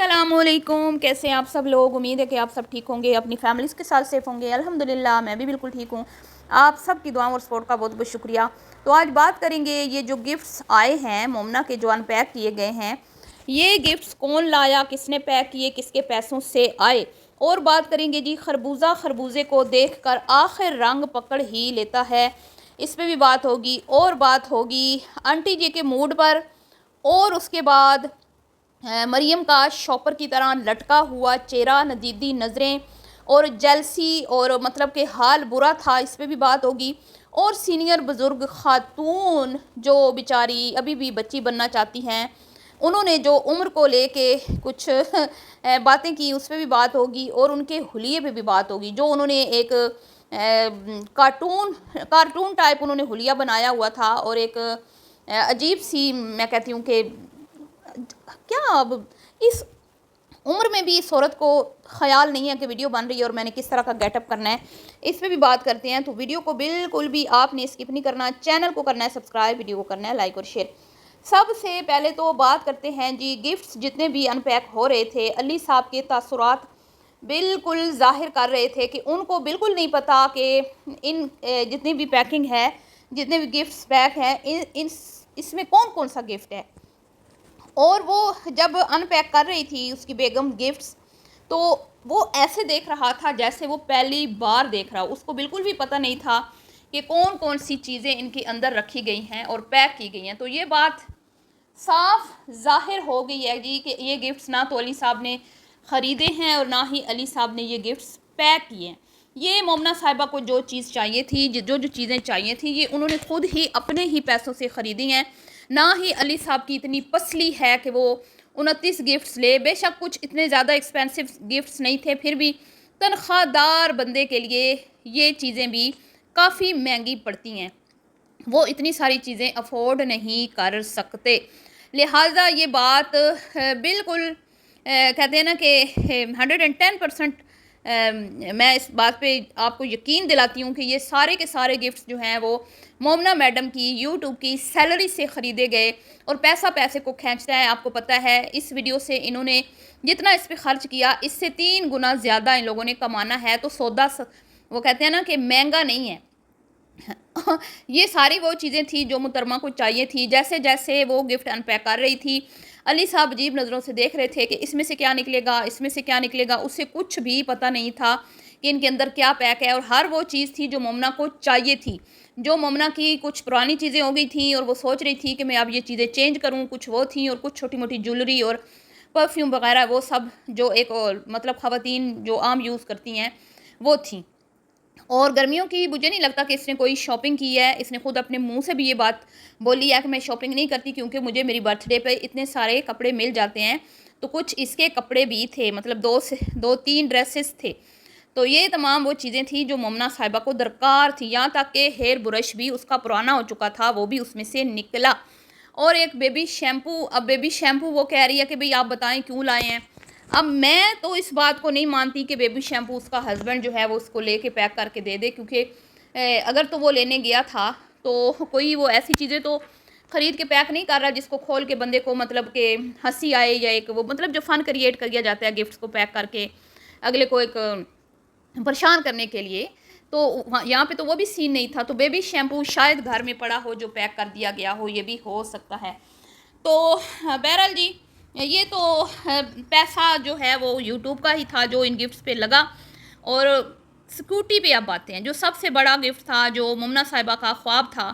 अस्सलामुअलैकुम। कैसे हैं आप सब लोग। उम्मीद है कि आप सब ठीक होंगे, अपनी फैमिलीज़ के साथ सेफ़ होंगे। अल्हम्दुलिल्लाह मैं भी बिल्कुल ठीक हूँ। आप सब की दुआओं और सपोर्ट का बहुत बहुत शुक्रिया। तो आज बात करेंगे ये जो गिफ्ट्स आए हैं मोमना के, जो अनपैक किए गए हैं, ये गिफ्ट्स कौन लाया, किसने पैक किए, किसके पैसों से आए। और बात करेंगे जी खरबूजा खरबूजे को देख कर आखिर रंग पकड़ ही लेता है, इस पर भी बात होगी। और बात होगी आंटी जी के मूड पर। और उसके बाद मरियम का शॉपर की तरह लटका हुआ चेहरा, नदीदी नज़रें और जेलसी और मतलब के हाल बुरा था, इस पर भी बात होगी। और सीनियर बुज़ुर्ग ख़ातून जो बेचारी अभी भी बच्ची बनना चाहती हैं, उन्होंने जो उम्र को लेके कुछ बातें की, उस पर भी बात होगी। और उनके हुलिये पे भी बात होगी, जो उन्होंने एक कार्टून कार्टून टाइप उन्होंने हुलिया बनाया हुआ था। और एक अजीब सी, मैं कहती हूँ कि क्या अब इस उम्र में भी इस औरत को ख्याल नहीं है कि वीडियो बन रही है और मैंने किस तरह का गेटअप करना है, इस पर भी बात करते हैं। तो वीडियो को बिल्कुल भी आपने स्किप नहीं करना, चैनल को करना है सब्सक्राइब, वीडियो को करना है लाइक और शेयर। सबसे पहले तो बात करते हैं जी, गिफ्ट्स जितने भी अनपैक हो रहे थे, अली साहब के तासुरात बिल्कुल ज़ाहिर कर रहे थे कि उनको बिल्कुल नहीं पता कि इन जितनी भी पैकिंग है, जितने भी गिफ्ट्स पैक हैं, इसमें कौन कौन सा गिफ्ट है। और वो जब अनपैक कर रही थी उसकी बेगम गिफ्ट्स, तो वो ऐसे देख रहा था जैसे वो पहली बार देख रहा हो। उसको बिल्कुल भी पता नहीं था कि कौन कौन सी चीज़ें इनके अंदर रखी गई हैं और पैक की गई हैं। तो ये बात साफ ज़ाहिर हो गई है जी कि ये गिफ्ट्स ना तो अली साहब ने ख़रीदे हैं और ना ही अली साहब ने ये गिफ्ट्स पैक किए हैं। ये मोमना साहिबा को जो चीज़ चाहिए थी, जो जो चीज़ें चाहिए थी, ये उन्होंने खुद ही अपने ही पैसों से ख़रीदी हैं। ना ही अली साहब की इतनी पसली है कि वो 29 गिफ्ट्स ले। बेशक कुछ इतने ज़्यादा एक्सपेंसिव गिफ्ट्स नहीं थे, फिर भी तनख्वाहदार बंदे के लिए ये चीज़ें भी काफ़ी महंगी पड़ती हैं, वो इतनी सारी चीज़ें अफोर्ड नहीं कर सकते। लिहाजा ये बात बिल्कुल कहते हैं ना कि 110% मैं इस बात पे आपको यकीन दिलाती हूँ कि ये सारे के सारे गिफ्ट्स जो हैं वो मोमना मैडम की यूट्यूब की सैलरी से ख़रीदे गए। और पैसा पैसे को खींचता है। आपको पता है इस वीडियो से इन्होंने जितना इस पर ख़र्च किया, इससे 3 गुना ज़्यादा इन लोगों ने कमाना है। तो सौदा वो कहते हैं ना कि महंगा नहीं है। ये सारी वो चीज़ें थी जो मुहतरमा को चाहिए थी। जैसे जैसे वो गिफ्ट अनपैक कर रही थी, अली साहब अजीब नज़रों से देख रहे थे कि इसमें से क्या निकलेगा, इसमें से क्या निकलेगा। उससे कुछ भी पता नहीं था कि इनके अंदर क्या पैक है। और हर वो चीज़ थी जो मोमना को चाहिए थी। जो मोमना की कुछ पुरानी चीज़ें हो गई थी और वो सोच रही थी कि मैं अब ये चीज़ें चेंज करूँ, कुछ वो थी। और कुछ छोटी मोटी ज्वेलरी और परफ्यूम वगैरह, वो सब जो एक और मतलब ख़वातीन जो आम यूज़ करती हैं वो थी। और गर्मियों की मुझे नहीं लगता कि इसने कोई शॉपिंग की है। इसने खुद अपने मुंह से भी ये बात बोली है कि मैं शॉपिंग नहीं करती क्योंकि मुझे मेरी बर्थडे पे इतने सारे कपड़े मिल जाते हैं। तो कुछ इसके कपड़े भी थे, मतलब 2-3 ड्रेसेस थे। तो ये तमाम वो चीज़ें थी जो मोमना साहिबा को दरकार थी। यहाँ तक कि हेयर ब्रश भी उसका पुराना हो चुका था, वो भी उसमें से निकला। और एक बेबी शैम्पू, अब बेबी शैम्पू वो कह रही है कि भाई आप बताएं क्यों लाए हैं। अब मैं तो इस बात को नहीं मानती कि बेबी शैम्पू उसका हस्बैंड जो है वो उसको लेके पैक करके दे दे, क्योंकि अगर तो वो लेने गया था तो कोई वो ऐसी चीज़ें तो ख़रीद के पैक नहीं कर रहा जिसको खोल के बंदे को मतलब कि हंसी आए, या एक वो मतलब जो फ़न क्रिएट कर दिया जाता है गिफ्ट्स को पैक करके अगले को एक परेशान करने के लिए। तो यहाँ पे तो वो भी सीन नहीं था। तो बेबी शैम्पू शायद घर में पड़ा हो जो पैक कर दिया गया हो, ये भी हो सकता है। तो बहरहाल जी, ये तो पैसा जो है वो यूट्यूब का ही था जो इन गिफ्ट्स पे लगा। और स्कूटी पे अब आते हैं, जो सबसे बड़ा गिफ्ट था, जो मुमना साहिबा का ख्वाब था।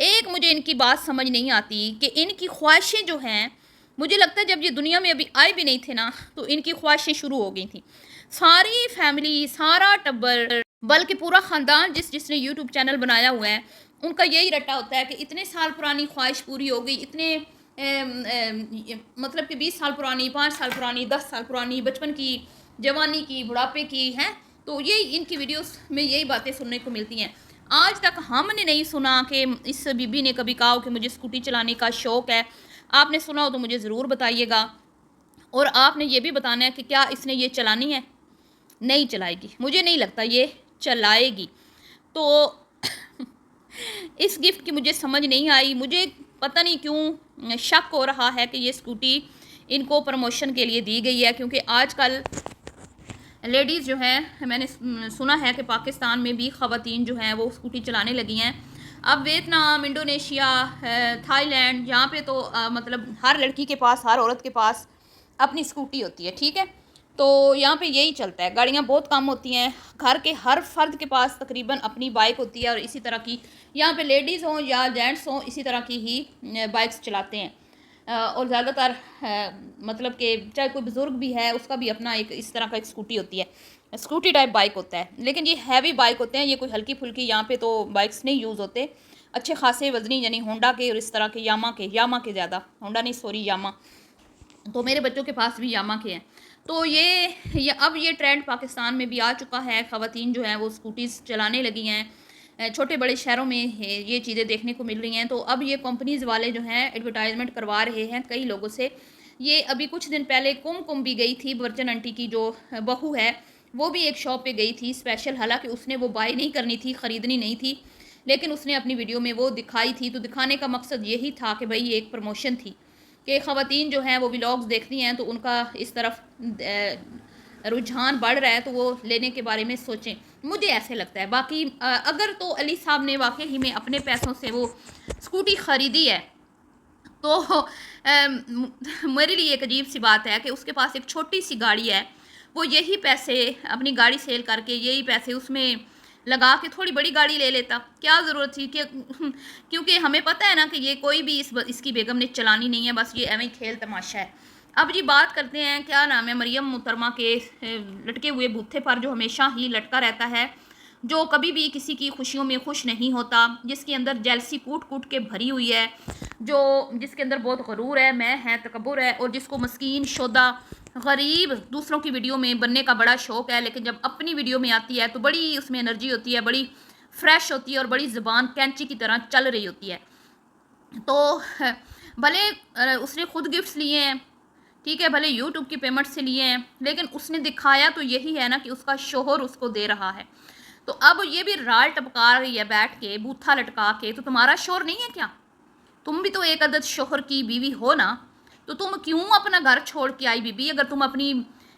एक मुझे इनकी बात समझ नहीं आती कि इनकी ख्वाहिशें जो हैं, मुझे लगता है जब ये दुनिया में अभी आए भी नहीं थे ना, तो इनकी ख्वाहिशें शुरू हो गई थी। सारी फैमिली, सारा टब्बर, बल्कि पूरा ख़ानदान जिसने यूट्यूब चैनल बनाया हुआ है, उनका यही रट्टा होता है कि इतने साल पुरानी ख्वाहिश पूरी हो गई, इतने मतलब कि 20 साल पुरानी, 5 साल पुरानी, 10 साल पुरानी, बचपन की, जवानी की, बुढ़ापे की हैं। तो ये इनकी वीडियोस में यही बातें सुनने को मिलती हैं। आज तक हमने नहीं सुना कि इस बीबी ने कभी कहा हो कि मुझे स्कूटी चलाने का शौक़ है। आपने सुना हो तो मुझे ज़रूर बताइएगा। और आपने ये भी बताना है कि क्या इसने ये चलानी है। नहीं चलाएगी, मुझे नहीं लगता ये चलाएगी। तो इस गिफ्ट की मुझे समझ नहीं आई। मुझे पता नहीं क्यों शक हो रहा है कि ये स्कूटी इनको प्रमोशन के लिए दी गई है, क्योंकि आजकल लेडीज़ जो हैं, मैंने सुना है कि पाकिस्तान में भी ख़वातीन जो हैं वो स्कूटी चलाने लगी हैं। अब वियतनाम, इंडोनेशिया, थाईलैंड, यहाँ पे तो मतलब हर लड़की के पास, हर औरत के पास अपनी स्कूटी होती है, ठीक है। तो यहाँ पे यही चलता है, गाड़ियाँ बहुत कम होती हैं, घर के हर फर्द के पास तकरीबन अपनी बाइक होती है, और इसी तरह की यहाँ पे लेडीज़ हों या जेंट्स हों, इसी तरह की ही बाइक्स चलाते हैं। और ज़्यादातर मतलब कि चाहे कोई बुज़ुर्ग भी है, उसका भी अपना एक इस तरह का एक स्कूटी होती है, स्कूटी टाइप बाइक होता है। लेकिन ये हैवी बाइक होते हैं, ये कोई हल्की फुल्की यहाँ पे तो बाइक्स नहीं यूज़ होते, अच्छे खासे वजनी, यानी होंडा के और इस तरह के, यामा के ज़्यादा, होंडा नहीं सॉरी यामा, तो मेरे बच्चों के पास भी यामा के हैं। तो ये अब ये ट्रेंड पाकिस्तान में भी आ चुका है, ख़वातीन जो हैं वो स्कूटीज़ चलाने लगी हैं, छोटे बड़े शहरों में ये चीज़ें देखने को मिल रही हैं। तो अब ये कंपनीज़ वाले जो हैं एडवर्टाइजमेंट करवा रहे हैं कई लोगों से। ये अभी कुछ दिन पहले कुम भी गई थी, बर्चन आंटी की जो बहू है वो भी एक शॉप पे गई थी स्पेशल, हालांकि उसने वो बाय नहीं करनी थी, ख़रीदनी नहीं थी, लेकिन उसने अपनी वीडियो में वो दिखाई थी। तो दिखाने का मकसद यही था कि भाई ये एक प्रमोशन थी कि ख़वातीन जो हैं वो व्लॉग्स देखती हैं, तो उनका इस तरफ रुझान बढ़ रहा है, तो वो लेने के बारे में सोचें, मुझे ऐसे लगता है। बाकी अगर तो अली साहब ने वाकई ही में अपने पैसों से वो स्कूटी ख़रीदी है, तो मेरे लिए एक अजीब सी बात है कि उसके पास एक छोटी सी गाड़ी है, वो यही पैसे अपनी गाड़ी सेल करके यही पैसे उसमें लगा के थोड़ी बड़ी गाड़ी ले लेता, क्या ज़रूरत थी कि क्योंकि हमें पता है ना कि ये कोई भी इसकी बेगम ने चलानी नहीं है, बस ये एवं खेल तमाशा है। अब जी बात करते हैं, क्या नाम है, मरियम मुहतरमा के लटके हुए बूथे पर, जो हमेशा ही लटका रहता है, जो कभी भी किसी की खुशियों में खुश नहीं होता, जिसके अंदर जेलसी कूट कूट के भरी हुई है, जिसके अंदर बहुत गरूर है, मैं है, तकब्बुर है, और जिसको मस्कीन शोदा गरीब दूसरों की वीडियो में बनने का बड़ा शौक़ है, लेकिन जब अपनी वीडियो में आती है तो बड़ी उसमें एनर्जी होती है, बड़ी फ्रेश होती है और बड़ी ज़ुबान कैंची की तरह चल रही होती है। तो भले उसने खुद गिफ्ट्स लिए हैं, ठीक है, भले यूट्यूब की पेमेंट से लिए हैं, लेकिन उसने दिखाया तो यही है ना कि उसका शोहर उसको दे रहा है। तो अब ये भी राल टपका रही है बैठ के, बूथा लटका के, तो तुम्हारा शोहर नहीं है क्या? तुम भी तो एक अदद शोहर की बीवी हो ना, तो तुम क्यों अपना घर छोड़ के आई बीबी? अगर तुम अपनी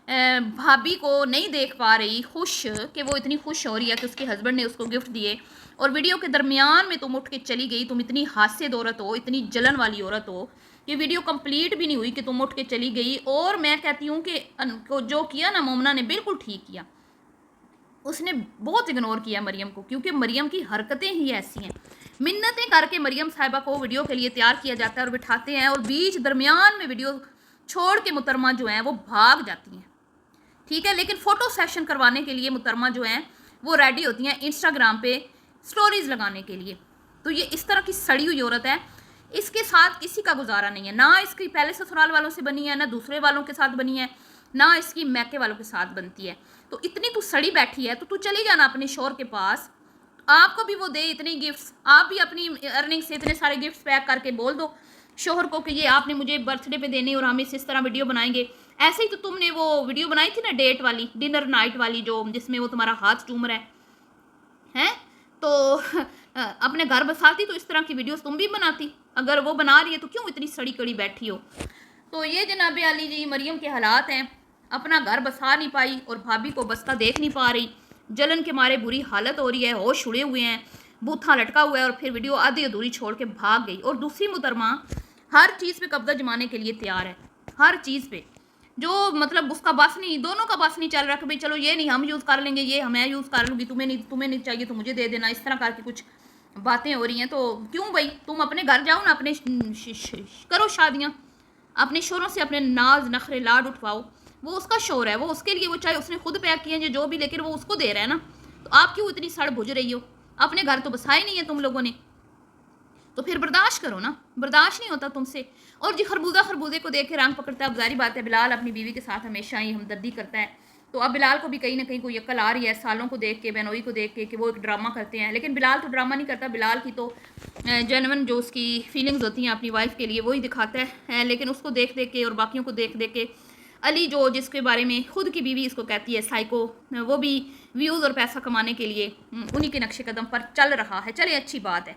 भाभी को नहीं देख पा रही खुश, कि वो इतनी खुश हो रही है कि उसके हस्बैंड ने उसको गिफ्ट दिए, और वीडियो के दरमियान में तुम उठ के चली गई, तुम इतनी हास्यद औरत हो, इतनी जलन वाली औरत हो, ये वीडियो कंप्लीट भी नहीं हुई कि तुम उठ के चली गई। और मैं कहती हूँ कि जो किया ना मोमना ने, बिल्कुल ठीक किया, उसने बहुत इग्नोर किया मरियम को, क्योंकि मरियम की हरकतें ही ऐसी हैं। मिन्नतें करके मरियम साहिबा को वीडियो के लिए तैयार किया जाता है और बिठाते हैं, और बीच दरमियान में वीडियो छोड़ के मुहतरमा जो हैं वो भाग जाती हैं, ठीक है। लेकिन फ़ोटो सेशन करवाने के लिए मुहतरमा जो हैं वो रेडी होती हैं इंस्टाग्राम पे स्टोरीज़ लगाने के लिए। तो ये इस तरह की सड़ी हुई औरत है, इसके साथ किसी का गुजारा नहीं है, ना इसकी पहले ससुराल वालों से बनी है, ना दूसरे वालों के साथ बनी है, ना इसकी मैके वालों के साथ बनती है। तो इतनी तू सड़ी बैठी है, तो तू चली जाना अपने शोहर के पास, आपको भी वो दे इतनी गिफ्ट्स, आप भी अपनी अर्निंग से इतने सारे गिफ्ट्स पैक करके बोल दो शोहर को कि ये आपने मुझे बर्थडे पे देने और हम इस तरह वीडियो बनाएंगे। ऐसे ही तो तुमने वो वीडियो बनाई थी ना, डेट वाली, डिनर नाइट वाली, जो जिसमें वो तुम्हारा हाथ चूम रहा है, तो अपने घर बसाती तो इस तरह की वीडियोस तुम भी बनाती। अगर वो बना रही है तो क्यों इतनी सड़ी कड़ी बैठी हो? तो ये जनाब आली जी मरियम के हालात हैं, अपना घर बसा नहीं पाई और भाभी को बसता देख नहीं पा रही, जलन के मारे बुरी हालत हो रही है, होश उड़े हुए हैं, बूथा लटका हुआ है, और फिर वीडियो आधी अधूरी छोड़ के भाग गई। और दूसरी मुहतरमा हर चीज़ पे कब्जा जमाने के लिए तैयार है, हर चीज़ पे, जो मतलब उसका बस नहीं, दोनों का बस नहीं चल रहा कि भाई चलो ये नहीं हम यूज़ कर लेंगे, ये मैं यूज़ कर लूँगी, तुम्हें नहीं चाहिए तो मुझे दे देना, इस तरह करके कुछ बातें हो रही हैं। तो क्यों भाई, तुम अपने घर जाओ ना, अपने करो शादियाँ, अपने शोरों से अपने नाज नखरे लाड उठवाओ, वो उसका शोर है, वो उसके लिए, वो चाहे उसने खुद पैक किए हैं जो भी, लेकिन वो उसको दे रहा है ना। तो आप क्यों इतनी सड़ भुज रही हो? अपने घर तो बसाए नहीं है तुम लोगों ने, तो फिर बर्दाश्त करो ना, बर्दाश्त नहीं होता तुमसे। और जी खरबूजे को देख के रंग पकड़ता है, अब जारी बात है बिलाल अपनी बीवी के साथ हमेशा ही हमदर्दी करता है, तो अब बिलाल को भी कहीं ना कहीं कोई अक्ल आ रही है सालों को देख के, बेनोई को देख के, कि वो एक ड्रामा करते हैं। लेकिन बिलाल तो ड्रामा नहीं करता, बिलाल की तो जेन्युइन जो उसकी फीलिंग्स होती हैं अपनी वाइफ के लिए वही दिखाता है। लेकिन उसको देख देख के और बाकियों को देख देख के अली जो जिसके बारे में खुद की बीवी इसको कहती है साइको, वो भी व्यूज़ और पैसा कमाने के लिए उन्हीं के नक्शे कदम पर चल रहा है। चले अच्छी बात है,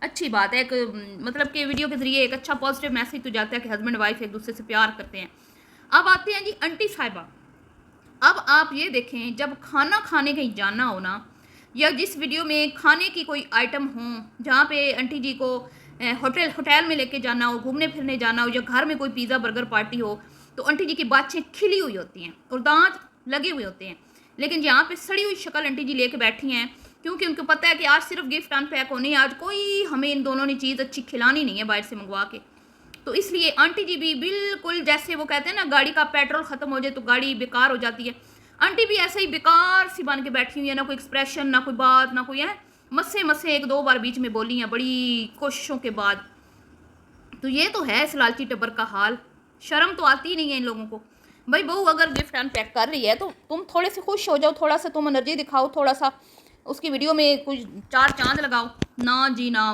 अच्छी बात है, एक मतलब कि वीडियो के ज़रिए एक अच्छा पॉजिटिव मैसेज तो जाता है कि हस्बैंड वाइफ एक दूसरे से प्यार करते हैं। अब आते हैं जी आंटी साहिबा। अब आप ये देखें, जब खाना खाने कहीं जाना हो ना, या जिस वीडियो में खाने की कोई आइटम हो जहाँ पे आंटी जी को होटल में लेके जाना हो, घूमने फिरने जाना हो, या घर में कोई पिज़्ज़ा बर्गर पार्टी हो, तो आंटी जी की बातें खिली हुई होती हैं और दांत लगे हुए होते हैं। लेकिन यहाँ पे सड़ी हुई शक्ल आंटी जी लेके बैठी हैं, क्योंकि उनको पता है कि आज सिर्फ गिफ्ट अनपैक होने, आज कोई हमें इन दोनों ने चीज़ अच्छी खिलानी नहीं है बाहर से मंगवा के। तो इसलिए आंटी जी भी बिल्कुल जैसे वो कहते हैं ना, गाड़ी का पेट्रोल ख़त्म हो जाए तो गाड़ी बेकार हो जाती है, आंटी भी ऐसे ही बेकार सी बन के बैठी हुई है, ना कोई एक्सप्रेशन, ना कोई बात, ना कोई है। मस्से मस्से एक दो बार बीच में बोली हैं बड़ी कोशिशों के बाद। तो ये तो है इस लालची टब्बर का हाल, शर्म तो आती ही नहीं है इन लोगों को। भाई बहू अगर गिफ्ट अनपैक कर रही है तो तुम थोड़े से खुश हो जाओ, थोड़ा सा तुम एनर्जी दिखाओ, थोड़ा सा उसकी वीडियो में कुछ चार चांद लगाओ। ना जी ना,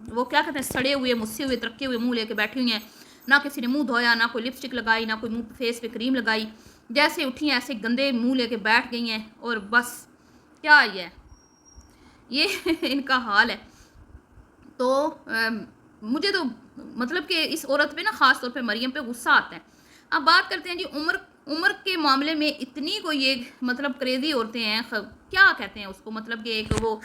वो क्या कहते हैं, सड़े हुए मुस्से हुए तरक्के हुए मुंह लेके बैठी हुई हैं, ना किसी ने मुंह धोया, ना कोई लिपस्टिक लगाई, ना कोई मुंह फेस पे क्रीम लगाई, जैसे उठी हैं ऐसे गंदे मुंह लेके बैठ गई हैं। और बस क्या ये इनका हाल है। तो मुझे तो मतलब कि इस औरत पे ना, ख़ास तौर पे मरियम पे गुस्सा आता है। अब बात करते हैं जी उम्र। उम्र के मामले में इतनी कोई एक मतलब क्रेज़ी औरतें हैं, क्या कहते हैं उसको, मतलब कि एक वो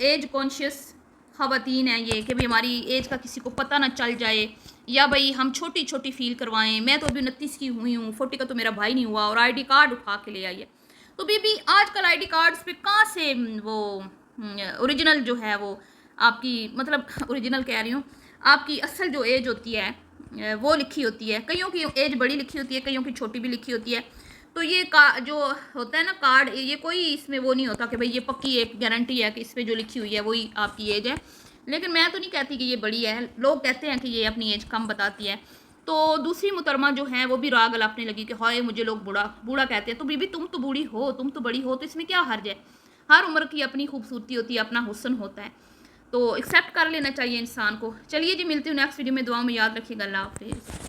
एज कॉन्शियस ख़वातीन हैं ये, कि भाई हमारी एज का किसी को पता ना चल जाए, या भाई हम छोटी छोटी फील करवाएं। मैं तो अभी 29 की हुई हूँ, 40 का तो मेरा भाई नहीं हुआ, और आईडी कार्ड उठा के ले आई है। तो बीबी आजकल आईडी कार्ड्स पे कहाँ से वो ओरिजिनल जो है वो आपकी, मतलब ओरिजिनल कह रही हूँ, आपकी असल जो एज होती है वो लिखी होती है। कईयों की एज बड़ी लिखी होती है, कईयों की छोटी भी लिखी होती है। तो ये जो होता है ना कार्ड, ये कोई इसमें वो नहीं होता कि भाई ये पक्की एक गारंटी है कि इस पर जो लिखी हुई है वही आपकी एज है। लेकिन मैं तो नहीं कहती कि ये बड़ी है, लोग कहते हैं कि ये अपनी एज कम बताती है। तो दूसरी मुहतरमा जो है वो भी राग अलापने लगी कि हाय मुझे लोग बूढ़ा बूढ़ा कहते हैं। तो बीबी तुम तो बूढ़ी हो, तुम तो बड़ी हो, तो इसमें क्या हर्ज है। हर उम्र की अपनी खूबसूरती होती है, अपना हुस्न होता है, तो एक्सेप्ट कर लेना चाहिए इंसान को। चलिए जी, मिलती हूँ नेक्स्ट वीडियो में, दुआ में याद रखिएगा। अल्लाह हाफिज़।